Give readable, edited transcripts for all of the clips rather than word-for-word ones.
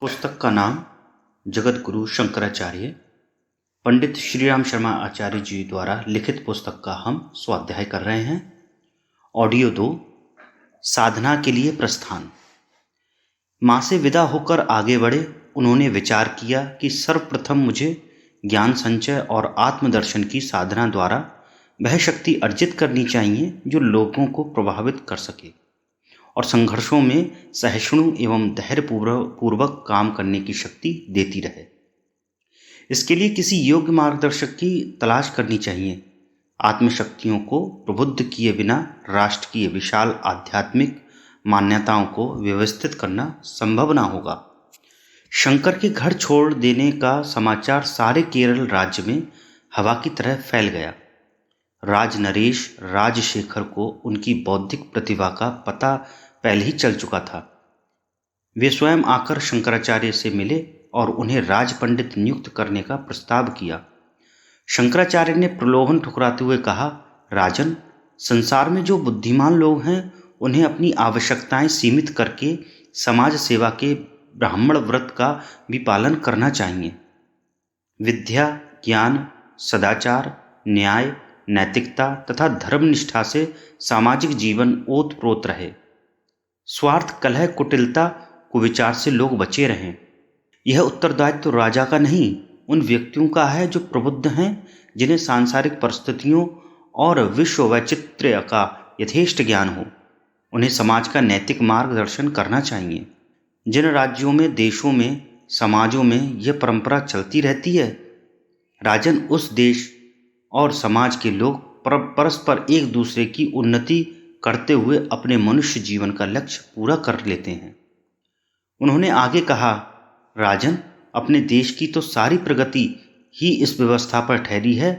पुस्तक का नाम जगत गुरु शंकराचार्य पंडित श्रीराम शर्मा आचार्य जी द्वारा लिखित पुस्तक का हम स्वाध्याय कर रहे हैं। ऑडियो 2 साधना के लिए प्रस्थान। माँ से विदा होकर आगे बढ़े उन्होंने विचार किया कि सर्वप्रथम मुझे ज्ञान संचय और आत्मदर्शन की साधना द्वारा वह शक्ति अर्जित करनी चाहिए जो लोगों को प्रभावित कर सके और संघर्षों में सहिष्णु एवं धैर्य पूर्वक काम करने की शक्ति देती रहे। इसके लिए किसी योग्य मार्गदर्शक की तलाश करनी चाहिए। आत्मशक्तियों को प्रबुद्ध किए बिना राष्ट्र की विशाल आध्यात्मिक मान्यताओं को व्यवस्थित करना संभव न होगा। शंकर के घर छोड़ देने का समाचार सारे केरल राज्य में हवा की तरह फैल गया। राज नरेश राजशेखर को उनकी बौद्धिक प्रतिभा का पता पहले ही चल चुका था। वे स्वयं आकर शंकराचार्य से मिले और उन्हें राज पंडित नियुक्त करने का प्रस्ताव किया। शंकराचार्य ने प्रलोभन ठुकराते हुए कहा, राजन, संसार में जो बुद्धिमान लोग हैं उन्हें अपनी आवश्यकताएं सीमित करके समाज सेवा के ब्राह्मण व्रत का भी पालन करना चाहिए। विद्या, ज्ञान, सदाचार, न्याय, नैतिकता तथा धर्मनिष्ठा से सामाजिक जीवन ओतप्रोत रहे। स्वार्थ, कलह, कुटिलता, कुविचार से लोग बचे रहें। यह उत्तरदायित्व तो राजा का नहीं, उन व्यक्तियों का है जो प्रबुद्ध हैं, जिन्हें सांसारिक परिस्थितियों और विश्व वैचित्र्य का यथेष्ट ज्ञान हो। उन्हें समाज का नैतिक मार्गदर्शन करना चाहिए। जिन राज्यों में, देशों में, समाजों में यह परंपरा चलती रहती है, राजन, उस देश और समाज के लोग परस्पर एक दूसरे की उन्नति करते हुए अपने मनुष्य जीवन का लक्ष्य पूरा कर लेते हैं। उन्होंने आगे कहा, राजन, अपने देश की तो सारी प्रगति ही इस व्यवस्था पर ठहरी है।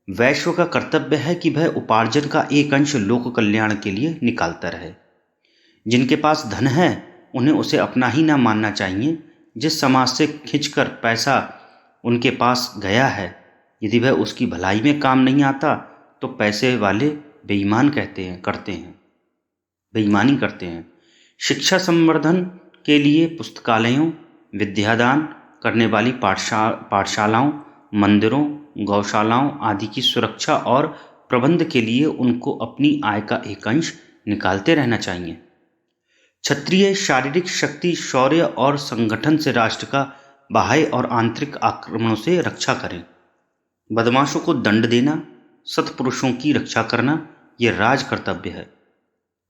वैश्य का कर्तव्य है कि वह उपार्जन का एक अंश लोक कल्याण के लिए निकालता रहे। जिनके पास धन है उन्हें उसे अपना ही ना मानना चाहिए। जिस समाज से खिंचकर पैसा उनके पास गया है, यदि वह उसकी भलाई में काम नहीं आता तो पैसे वाले बेईमानी करते हैं। शिक्षा संवर्धन के लिए पुस्तकालयों, विद्यादान करने वाली पाठशालाओं, मंदिरों, गौशालाओं आदि की सुरक्षा और प्रबंध के लिए उनको अपनी आय का एक अंश निकालते रहना चाहिए। क्षत्रिय शारीरिक शक्ति, शौर्य और संगठन से राष्ट्र का बाह्य और आंतरिक आक्रमणों से रक्षा करें। बदमाशों को दंड देना, सत्पुरुषों की रक्षा करना, यह राज कर्तव्य है।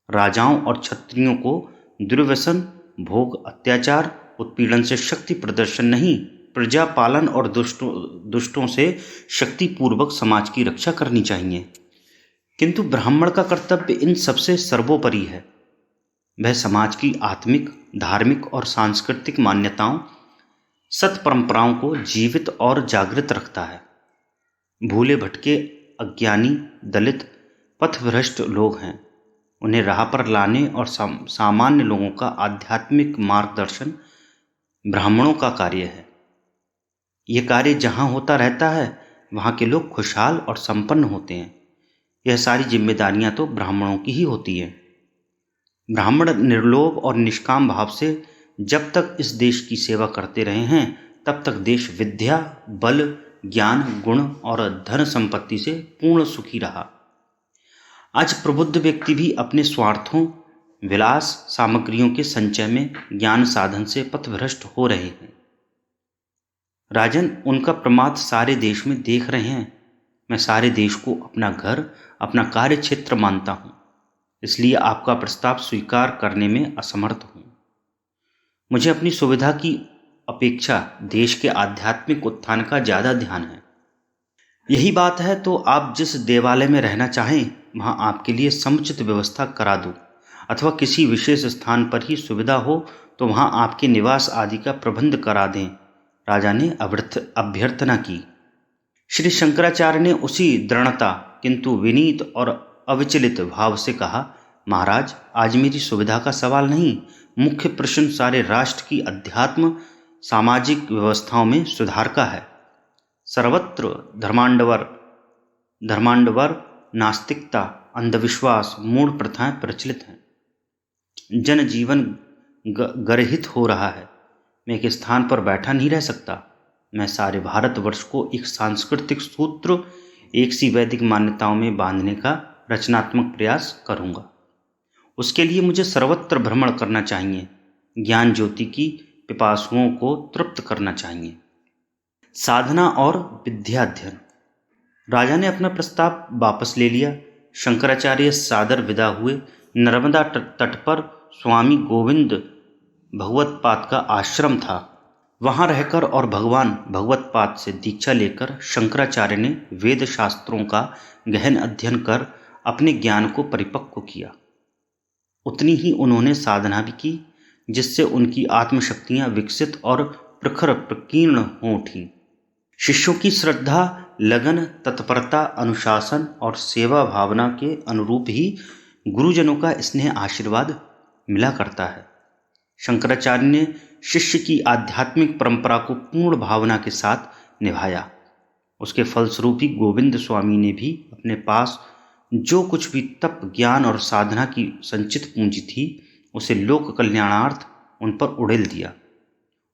राजाओं और क्षत्रियों को दुर्व्यसन, भोग, अत्याचार, उत्पीड़न से शक्ति प्रदर्शन नहीं, प्रजा पालन और दुष्टों से शक्ति पूर्वक समाज की रक्षा करनी चाहिए। किंतु ब्राह्मण का कर्तव्य इन सबसे सर्वोपरि है। वह समाज की आत्मिक, धार्मिक और सांस्कृतिक मान्यताओं, सत परंपराओं को जीवित और जागृत रखता है। भूले भटके, अज्ञानी, दलित, पथभ्रष्ट लोग हैं, उन्हें राह पर लाने और सामान्य लोगों का आध्यात्मिक मार्गदर्शन ब्राह्मणों का कार्य है। यह कार्य जहाँ होता रहता है वहाँ के लोग खुशहाल और संपन्न होते हैं। यह सारी जिम्मेदारियाँ तो ब्राह्मणों की ही होती हैं। ब्राह्मण निर्लोभ और निष्काम भाव से जब तक इस देश की सेवा करते रहे हैं, तब तक देश विद्या, बल, ज्ञान, गुण और धन संपत्ति से पूर्ण सुखी रहा। आज प्रबुद्ध व्यक्ति भी अपने स्वार्थों, विलास, सामग्रियों के संचय में ज्ञान साधन से पथभ्रष्ट हो रहे हैं। राजन, उनका प्रमाद सारे देश में देख रहे हैं। मैं सारे देश को अपना घर, अपना कार्य क्षेत्र मानता हूँ, इसलिए आपका प्रस्ताव स्वीकार करने में असमर्थ हूँ। मुझे अपनी सुविधा की अपेक्षा देश के आध्यात्मिक उत्थान का ज़्यादा ध्यान है। यही बात है तो आप जिस देवालय में रहना चाहें वहाँ आपके लिए समुचित व्यवस्था करा दूँ, अथवा किसी विशेष स्थान पर ही सुविधा हो तो वहाँ आपके निवास आदि का प्रबंध करा दें, राजा ने अभ्यर्थना की। श्री शंकराचार्य ने उसी दृढ़ता किंतु विनीत और अविचलित भाव से कहा, महाराज, आज मेरी सुविधा का सवाल नहीं, मुख्य प्रश्न सारे राष्ट्र की अध्यात्म सामाजिक व्यवस्थाओं में सुधार का है। सर्वत्र धर्मांडवर, नास्तिकता, अंधविश्वास, मूढ़ प्रथाएं प्रचलित हैं। जनजीवन गर्हित हो रहा है। मैं एक स्थान पर बैठा नहीं रह सकता। मैं सारे भारतवर्ष को एक सांस्कृतिक सूत्र, एक सी वैदिक मान्यताओं में बांधने का रचनात्मक प्रयास करूंगा। उसके लिए मुझे सर्वत्र भ्रमण करना चाहिए, ज्ञान ज्योति की पिपासुओं को तृप्त करना चाहिए। साधना और विद्याध्ययन। राजा ने अपना प्रस्ताव वापस ले लिया। शंकराचार्य सादर विदा हुए। नर्मदा तट पर स्वामी गोविंद भगवत्पाद का आश्रम था। वहां रहकर और भगवान भगवत्पाद से दीक्षा लेकर शंकराचार्य ने वेद शास्त्रों का गहन अध्ययन कर अपने ज्ञान को परिपक्व किया। उतनी ही उन्होंने साधना भी की, जिससे उनकी आत्मशक्तियां विकसित और प्रखर प्रकीर्ण हो उठी। शिष्यों की श्रद्धा, लगन, तत्परता, अनुशासन और सेवा भावना के अनुरूप ही गुरुजनों का स्नेह आशीर्वाद मिला करता है। शंकराचार्य ने शिष्य की आध्यात्मिक परंपरा को पूर्ण भावना के साथ निभाया। उसके फलस्वरूप ही गोविंद स्वामी ने भी अपने पास जो कुछ भी तप, ज्ञान और साधना की संचित पूंजी थी, उसे लोक कल्याणार्थ उन पर उड़ेल दिया।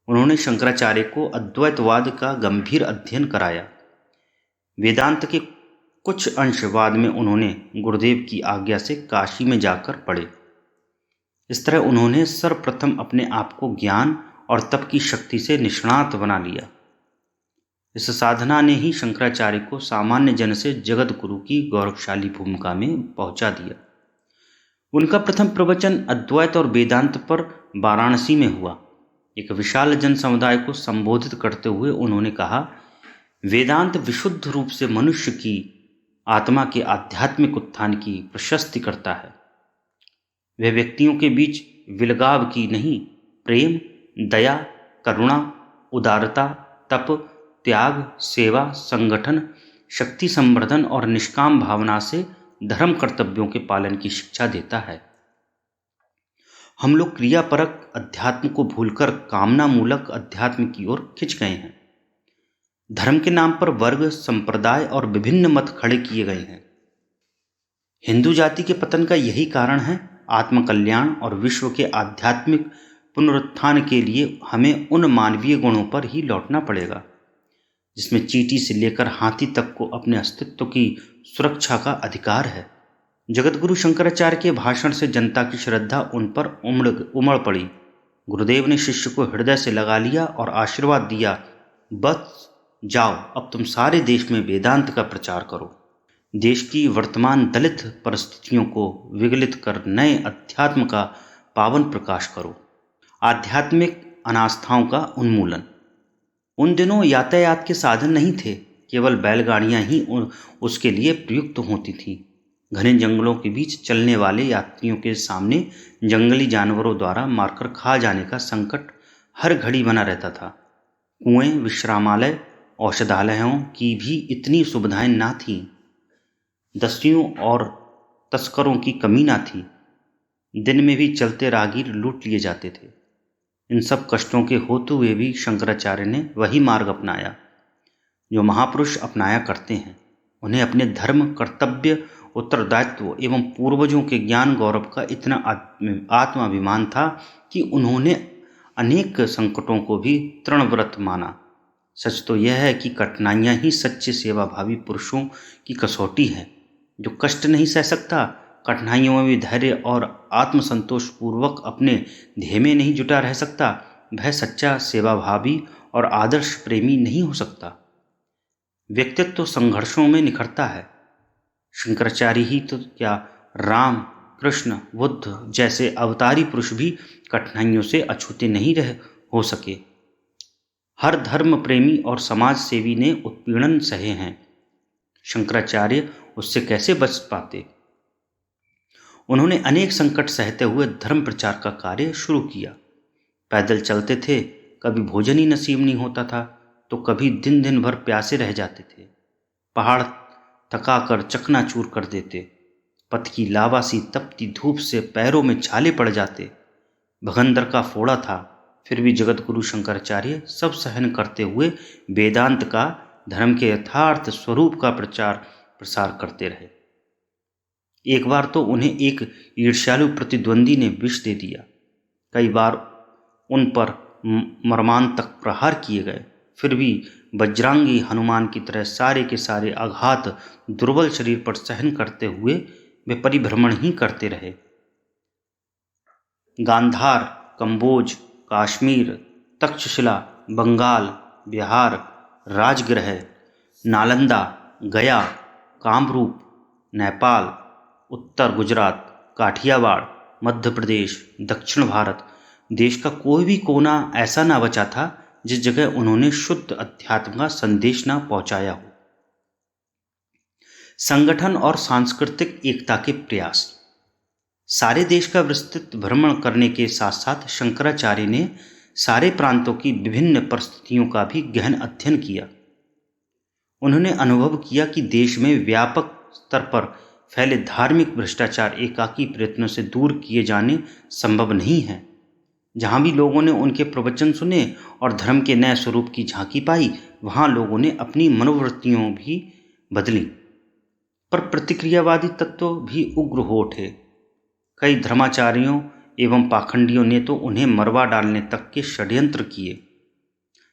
उन्होंने शंकराचार्य को अद्वैतवाद का गंभीर अध्ययन कराया। वेदांत के कुछ अंश बाद में उन्होंने गुरुदेव की आज्ञा से काशी में जाकर पढ़े। इस तरह उन्होंने सर्वप्रथम अपने आप को ज्ञान और तप की शक्ति से निष्णात बना लिया। इस साधना ने ही शंकराचार्य को सामान्य जन से जगत गुरु की गौरवशाली भूमिका में पहुंचा दिया। उनका प्रथम प्रवचन अद्वैत और वेदांत पर वाराणसी में हुआ। एक विशाल जन समुदाय को संबोधित करते हुए उन्होंने कहा, वेदांत विशुद्ध रूप से मनुष्य की आत्मा के आध्यात्मिक उत्थान की प्रशस्ति करता है। वह व्यक्तियों के बीच विलगाव की नहीं, प्रेम, दया, करुणा, उदारता, तप, त्याग, सेवा, संगठन, शक्ति संवर्धन और निष्काम भावना से धर्म कर्तव्यों के पालन की शिक्षा देता है। हम लोग क्रियापरक अध्यात्म को भूलकर कामना मूलक अध्यात्म की ओर खिंच गए हैं। धर्म के नाम पर वर्ग, संप्रदाय और विभिन्न मत खड़े किए गए हैं। हिंदू जाति के पतन का यही कारण है। आत्मकल्याण और विश्व के आध्यात्मिक पुनरुत्थान के लिए हमें उन मानवीय गुणों पर ही लौटना पड़ेगा जिसमें चींटी से लेकर हाथी तक को अपने अस्तित्व की सुरक्षा का अधिकार है। जगतगुरु शंकराचार्य के भाषण से जनता की श्रद्धा उन पर उमड़ पड़ी। गुरुदेव ने शिष्य को हृदय से लगा लिया और आशीर्वाद दिया, बस जाओ, अब तुम सारे देश में वेदांत का प्रचार करो। देश की वर्तमान दलित परिस्थितियों को विगलित कर नए अध्यात्म का पावन प्रकाश करो। आध्यात्मिक अनास्थाओं का उन्मूलन। उन दिनों यातायात के साधन नहीं थे, केवल बैलगाड़ियां ही उसके लिए प्रयुक्त होती थीं। घने जंगलों के बीच चलने वाले यात्रियों के सामने जंगली जानवरों द्वारा मारकर खा जाने का संकट हर घड़ी बना रहता था। कुएं, विश्रामालय, औषधालयों की भी इतनी सुविधाएं ना थीं। दस्युओं और तस्करों की कमी ना थी। दिन में भी चलते राहगीर लूट लिए जाते थे। इन सब कष्टों के होते हुए भी शंकराचार्य ने वही मार्ग अपनाया जो महापुरुष अपनाया करते हैं। उन्हें अपने धर्म, कर्तव्य, उत्तरदायित्व एवं पूर्वजों के ज्ञान गौरव का इतना आत्माभिमान था कि उन्होंने अनेक संकटों को भी तृणव्रत माना। सच तो यह है कि कठिनाइयां ही सच्चे सेवाभावी पुरुषों की कसौटी है। जो कष्ट नहीं सह सकता, कठिनाइयों में भी धैर्य और आत्मसंतोष पूर्वक अपने ध्येय में नहीं जुटा रह सकता, वह सच्चा सेवाभावी और आदर्श प्रेमी नहीं हो सकता। व्यक्तित्व तो संघर्षों में निखरता है। शंकराचार्य ही तो क्या, राम, कृष्ण, बुद्ध जैसे अवतारी पुरुष भी कठिनाइयों से अछूते नहीं हो सके। हर धर्म प्रेमी और समाज सेवी ने उत्पीड़न सहे हैं। शंकराचार्य उससे कैसे बच पाते? उन्होंने अनेक संकट सहते हुए धर्म प्रचार का कार्य शुरू किया। पैदल चलते थे, कभी भोजन ही नसीब नहीं होता था तो कभी दिन दिन भर प्यासे रह जाते थे। पहाड़ थकाकर चकनाचूर कर देते। पथ की लावा सी तपती धूप से पैरों में छाले पड़ जाते। भगंदर का फोड़ा था, फिर भी जगत गुरु शंकराचार्य सब सहन करते हुए वेदांत का, धर्म के यथार्थ स्वरूप का प्रचार प्रसार करते रहे। एक बार तो उन्हें एक ईर्ष्यालु प्रतिद्वंदी ने विष दे दिया। कई बार उन पर मर्मांतक प्रहार किए गए, फिर भी वज्रांगी हनुमान की तरह सारे के सारे आघात दुर्बल शरीर पर सहन करते हुए वे परिभ्रमण ही करते रहे। गांधार, कंबोज, काश्मीर, तक्षशिला, बंगाल, बिहार, राजगृह, नालंदा, गया, कामरूप, नेपाल, उत्तर गुजरात, काठियावाड़, मध्य प्रदेश, दक्षिण भारत, देश का कोई भी कोना ऐसा ना बचा था जिस जगह उन्होंने शुद्ध अध्यात्म का संदेश ना पहुंचाया हो। संगठन और सांस्कृतिक एकता के प्रयास। सारे देश का विस्तृत भ्रमण करने के साथ साथ शंकराचार्य ने सारे प्रांतों की विभिन्न परिस्थितियों का भी गहन अध्ययन किया। उन्होंने अनुभव किया कि देश में व्यापक स्तर पर फैले धार्मिक भ्रष्टाचार एकाकी प्रयत्नों से दूर किए जाने संभव नहीं है। जहाँ भी लोगों ने उनके प्रवचन सुने और धर्म के नए स्वरूप की झांकी पाई, वहाँ लोगों ने अपनी मनोवृत्तियों भी बदली, पर प्रतिक्रियावादी तत्व भी उग्र हो उठे। कई धर्माचार्यों एवं पाखंडियों ने तो उन्हें मरवा डालने तक के षड्यंत्र किए।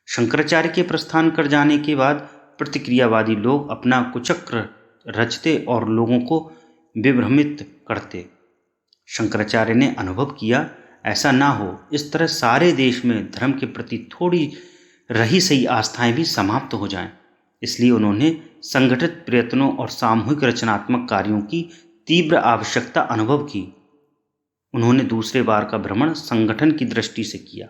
शंकराचार्य के प्रस्थान कर जाने के बाद प्रतिक्रियावादी लोग अपना कुचक्र रचते और लोगों को विभ्रमित करते। शंकराचार्य ने अनुभव किया ऐसा ना हो, इस तरह सारे देश में धर्म के प्रति थोड़ी रही सही आस्थाएं भी समाप्त हो जाएं। इसलिए उन्होंने संगठित प्रयत्नों और सामूहिक रचनात्मक कार्यों की तीव्र आवश्यकता अनुभव की। उन्होंने दूसरे बार का भ्रमण संगठन की दृष्टि से किया।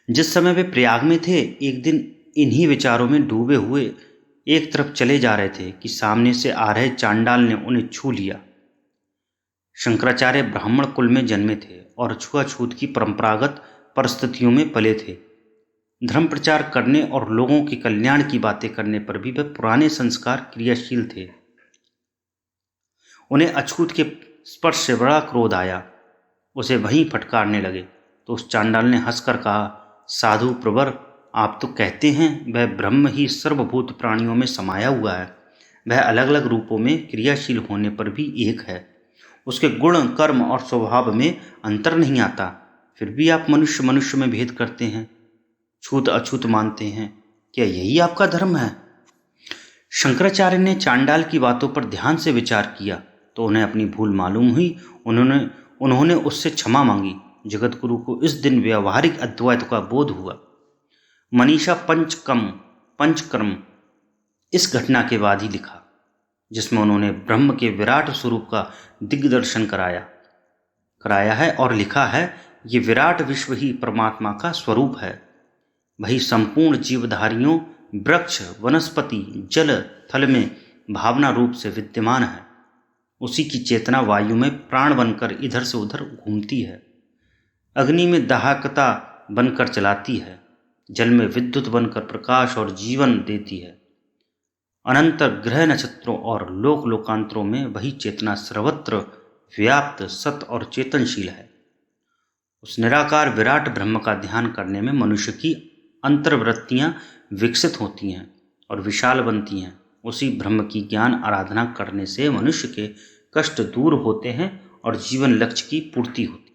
जिस समय वे प्रयाग में थे, एक दिन इन्हीं विचारों में डूबे हुए एक तरफ चले जा रहे थे कि सामने से आ रहे चांडाल ने उन्हें छू लिया। शंकराचार्य ब्राह्मण कुल में जन्मे थे और छुआछूत की परंपरागत परिस्थितियों में पले थे। धर्म प्रचार करने और लोगों के कल्याण की बातें करने पर भी वे पुराने संस्कार क्रियाशील थे। उन्हें अछूत के स्पर्श से बड़ा क्रोध आया, उसे वहीं फटकारने लगे तो उस चांडाल ने हंसकर कहा, साधु प्रवर, आप तो कहते हैं वह ब्रह्म ही सर्वभूत प्राणियों में समाया हुआ है। वह अलग अलग रूपों में क्रियाशील होने पर भी एक है। उसके गुण, कर्म और स्वभाव में अंतर नहीं आता, फिर भी आप मनुष्य मनुष्य में भेद करते हैं, छूत अछूत मानते हैं। क्या यही आपका धर्म है? शंकराचार्य ने चांडाल की बातों पर ध्यान से विचार किया तो उन्हें अपनी भूल मालूम हुई। उन्होंने उससे क्षमा मांगी। जगतगुरु को इस दिन व्यावहारिक अद्वैत का बोध हुआ। मनीषा पंचकर्म इस घटना के बाद ही लिखा, जिसमें उन्होंने ब्रह्म के विराट स्वरूप का दिग्दर्शन कराया है और लिखा है, ये विराट विश्व ही परमात्मा का स्वरूप है। वही संपूर्ण जीवधारियों, वृक्ष, वनस्पति, जल, थल में भावना रूप से विद्यमान है। उसी की चेतना वायु में प्राण बनकर इधर से उधर घूमती है, अग्नि में दाहकता बनकर चलाती है, जल में विद्युत बनकर प्रकाश और जीवन देती है। अनंत ग्रह नक्षत्रों और लोक लोकांतरों में वही चेतना सर्वत्र व्याप्त, सत और चेतनशील है। उस निराकार विराट ब्रह्म का ध्यान करने में मनुष्य की अंतर्वृत्तियां विकसित होती हैं और विशाल बनती हैं। उसी ब्रह्म की ज्ञान आराधना करने से मनुष्य के कष्ट दूर होते हैं और जीवन लक्ष्य की पूर्ति होती।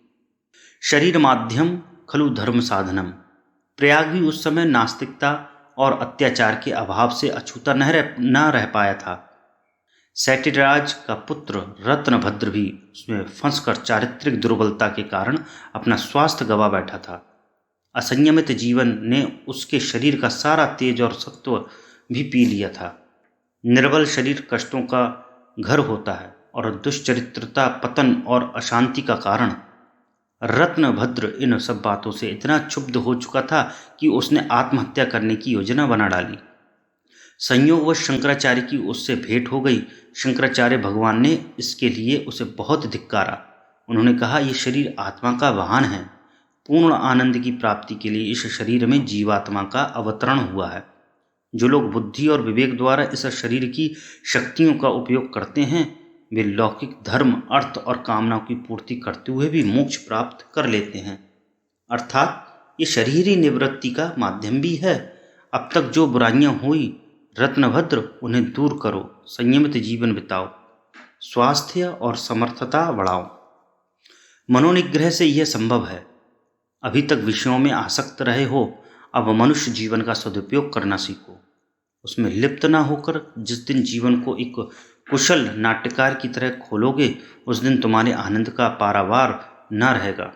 शरीर माध्यम खलु धर्म साधनम। प्रयाग भी उस समय नास्तिकता और अत्याचार के अभाव से अछूता न रह पाया था। सैटिराज का पुत्र रत्नभद्र भी उसमें फंसकर चारित्रिक दुर्बलता के कारण अपना स्वास्थ्य गवा बैठा था। असंयमित जीवन ने उसके शरीर का सारा तेज और सत्व भी पी लिया था। निर्बल शरीर कष्टों का घर होता है और दुश्चरित्रता पतन और अशांति का कारण। रत्नभद्र इन सब बातों से इतना क्षुब्ध हो चुका था कि उसने आत्महत्या करने की योजना बना डाली। संयोगवश शंकराचार्य की उससे भेंट हो गई। शंकराचार्य भगवान ने इसके लिए उसे बहुत धिक्कारा। उन्होंने कहा, यह शरीर आत्मा का वाहन है। पूर्ण आनंद की प्राप्ति के लिए इस शरीर में जीवात्मा का अवतरण हुआ है। जो लोग बुद्धि और विवेक द्वारा इस शरीर की शक्तियों का उपयोग करते हैं, वे लौकिक धर्म, अर्थ और कामनाओं की पूर्ति करते हुए भी मोक्ष प्राप्त कर लेते हैं। अर्थात ये शरीरी निवृत्ति का माध्यम भी है। अब तक जो बुराइयां हुई, रत्नभद्र, उन्हें दूर करो, संयमित जीवन बिताओ, स्वास्थ्य और समर्थता बढ़ाओ। मनोनिग्रह से यह संभव है। अभी तक विषयों में आसक्त रहे हो, अब मनुष्य जीवन का सदुपयोग करना सीखो। उसमें लिप्त ना होकर जिस दिन जीवन को एक कुशल नाट्यकार की तरह खोलोगे, उस दिन तुम्हारे आनंद का पारावार न रहेगा।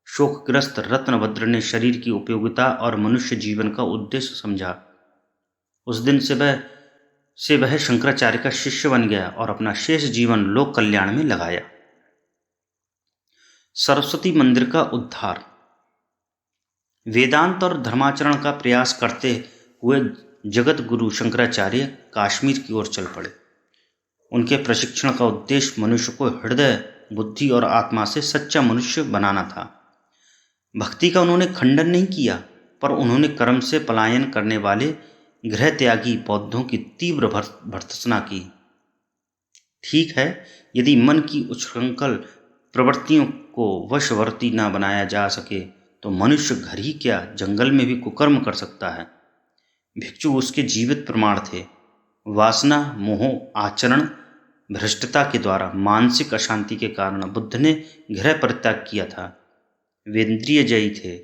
शोकग्रस्त रत्नभद्र ने शरीर की उपयोगिता और मनुष्य जीवन का उद्देश्य समझा। उस दिन से वह शंकराचार्य का शिष्य बन गया और अपना शेष जीवन लोक कल्याण में लगाया। सरस्वती मंदिर का उद्धार। वेदांत और धर्माचरण का प्रयास करते हुए जगत गुरु शंकराचार्य काश्मीर की ओर चल पड़े। उनके प्रशिक्षण का उद्देश्य मनुष्य को हृदय, बुद्धि और आत्मा से सच्चा मनुष्य बनाना था। भक्ति का उन्होंने खंडन नहीं किया, पर उन्होंने कर्म से पलायन करने वाले गृह त्यागी बौद्धों की तीव्र भर्त्सना की। ठीक है, यदि मन की उच्छृंखल प्रवृत्तियों को वशवर्ती न बनाया जा सके तो मनुष्य घर ही क्या जंगल में भी कुकर्म कर सकता है। भिक्षु उसके जीवित प्रमाण थे। वासना, मोह, आचरण, भ्रष्टता के द्वारा मानसिक अशांति के कारण बुद्ध ने गृह परित्याग किया था। वे इंद्रियजयी थे,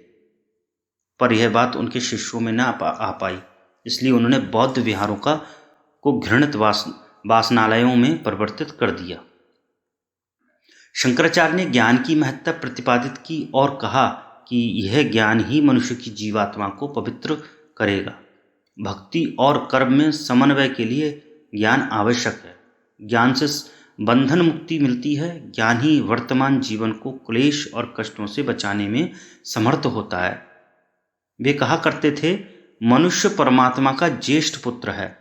पर यह बात उनके शिष्यों में न आ पाई, इसलिए उन्होंने बौद्ध विहारों को घृणित वासनालयों में परिवर्तित कर दिया। शंकराचार्य ने ज्ञान की महत्ता प्रतिपादित की और कहा कि यह ज्ञान ही मनुष्य की जीवात्मा को पवित्र करेगा। भक्ति और कर्म में समन्वय के लिए ज्ञान आवश्यक है। ज्ञान से बंधन मुक्ति मिलती है। ज्ञान ही वर्तमान जीवन को क्लेश और कष्टों से बचाने में समर्थ होता है। वे कहा करते थे, मनुष्य परमात्मा का ज्येष्ठ पुत्र है।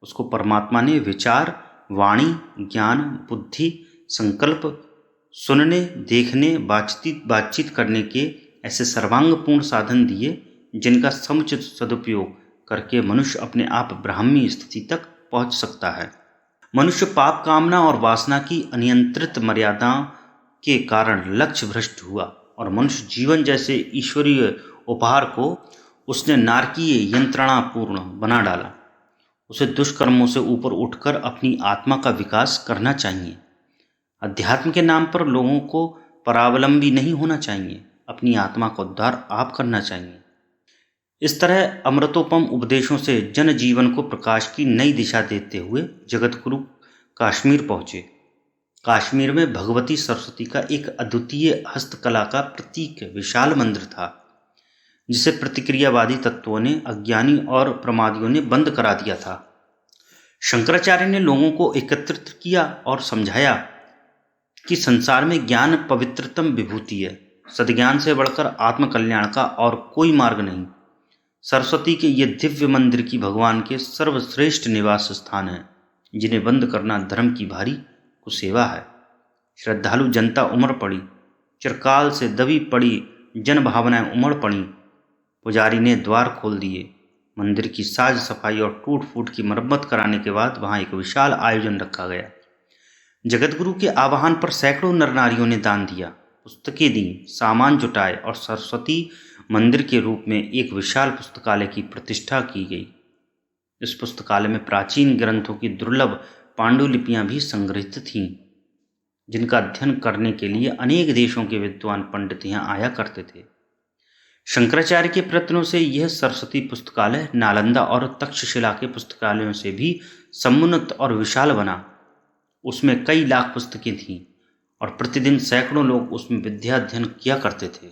उसको परमात्मा ने विचार, वाणी, ज्ञान, बुद्धि, संकल्प, सुनने, देखने, बातचीत करने के ऐसे सर्वांगपूर्ण साधन दिए जिनका समुचित सदुपयोग करके मनुष्य अपने आप ब्राह्मी स्थिति तक पहुंच सकता है। मनुष्य पाप कामना और वासना की अनियंत्रित मर्यादाओं के कारण लक्ष्य भ्रष्ट हुआ और मनुष्य जीवन जैसे ईश्वरीय उपहार को उसने नारकीय यंत्रणापूर्ण बना डाला। उसे दुष्कर्मों से ऊपर उठकर अपनी आत्मा का विकास करना चाहिए। अध्यात्म के नाम पर लोगों को परावलंबी नहीं होना चाहिए। अपनी आत्मा का उद्धार आप करना चाहिए। इस तरह अमृतोपम उपदेशों से जन जीवन को प्रकाश की नई दिशा देते हुए जगतगुरु काश्मीर पहुंचे। काश्मीर में भगवती सरस्वती का एक अद्वितीय हस्तकला का प्रतीक विशाल मंदिर था, जिसे प्रतिक्रियावादी तत्वों ने, अज्ञानी और प्रमादियों ने बंद करा दिया था। शंकराचार्य ने लोगों को एकत्रित किया और समझाया कि संसार में ज्ञान पवित्रतम विभूति है। सद्ज्ञान से बढ़कर आत्मकल्याण का और कोई मार्ग नहीं। सरस्वती के ये दिव्य मंदिर की भगवान के सर्वश्रेष्ठ निवास स्थान है, जिन्हें बंद करना धर्म की भारी कुसेवा है। श्रद्धालु जनता उमड़ पड़ी। चिरकाल से दबी पड़ी जन भावनाएं उमड़ पड़ी। पुजारी ने द्वार खोल दिए। मंदिर की साज सफाई और टूट फूट की मरम्मत कराने के बाद वहां एक विशाल आयोजन रखा गया। जगतगुरु के आह्वान पर सैकड़ों नर नारियों ने दान दिया, पुस्तकें दी, सामान जुटाए और सरस्वती मंदिर के रूप में एक विशाल पुस्तकालय की प्रतिष्ठा की गई। इस पुस्तकालय में प्राचीन ग्रंथों की दुर्लभ पांडुलिपियां भी संग्रहित थीं, जिनका अध्ययन करने के लिए अनेक देशों के विद्वान पंडित यहाँ आया करते थे। शंकराचार्य के प्रयत्नों से यह सरस्वती पुस्तकालय नालंदा और तक्षशिला के पुस्तकालयों से भी समुन्नत और विशाल बना। उसमें कई लाख पुस्तकें थीं और प्रतिदिन सैकड़ों लोग उसमें विद्या अध्ययन किया करते थे।